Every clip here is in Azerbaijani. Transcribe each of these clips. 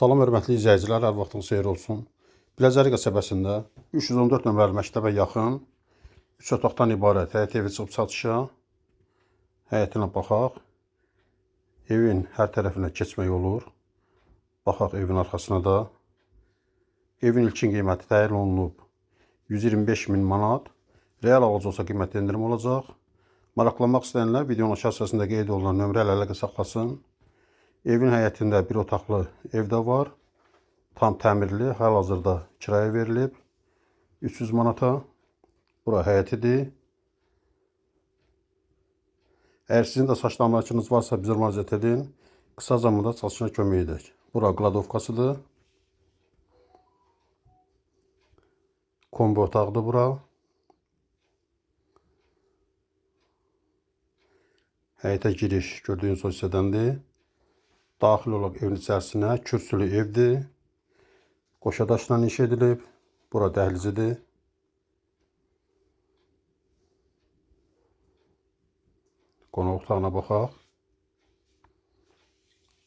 Salam hörmətli izləyicilər, hər vaxtınız xeyir olsun. Biləcəri qəsəbəsində 314 nömrəli məktəbə yaxın 3 otaqdan ibarət həyət evi çıxıb satışa. Həyətinə baxaq. Evin hər tərəfinə keçmək olur. Baxaq evin arxasına da. Evin ilkin qiyməti təyin olunub 125.000 manat. Real alıcı olsa qiymətdə endirim olacaq. Maraqlanmaq istəyənlər videonun aşağı hissəsində qeyd olunan nömrə ilə əlaqə saxlasın. Evin həyətində bir otaqlı ev də var. Tam təmirli, hal-hazırda kiraya verilib. 300 manata. Bura həyətidir. Əgər sizin də saçlı əmlakınız varsa bizə müraciət edin. Qısa zamanda satışına kömək edək. Bura qladovkasıdır. Kombi otaqdır bura. Həyətə giriş gördüyünüz o hissədəndir. Daxil olaq evin içərisinə kürsülü evdir. Qoşadaşla iş edilib. Bura dəhlizidir. Qonaq otağına baxaq.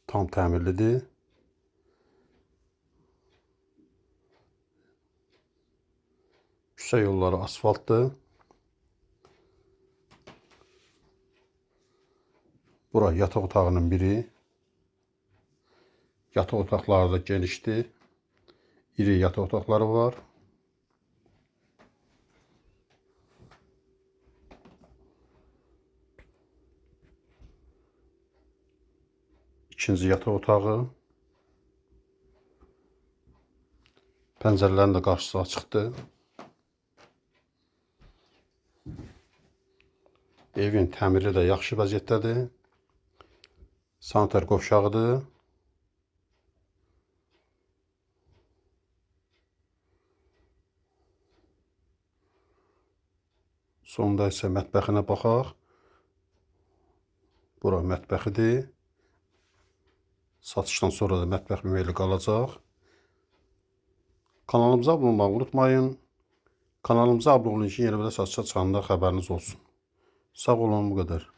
Tam təmirlidir. Küçə yolları asfaltdır. Bura yataq otağının biri. Yataq otaqları da genişdir. İri yataq otaqları var. İkinci yataq otağı. Pəncərələrin də qarşısı açıqdır. Evin təmiri də yaxşı vəziyyətdədir. Sanitar qovşağıdır. Sonda isə mətbəxinə baxaq. Bura mətbəxidir. Satışdan sonra da mətbəx meyvəli qalacaq. Kanalımıza abunə olmağı unutmayın. Kanalımıza abunə olun ki, yeni bir satışa çıxanda xəbəriniz olsun. Sağ olun, bu qədər.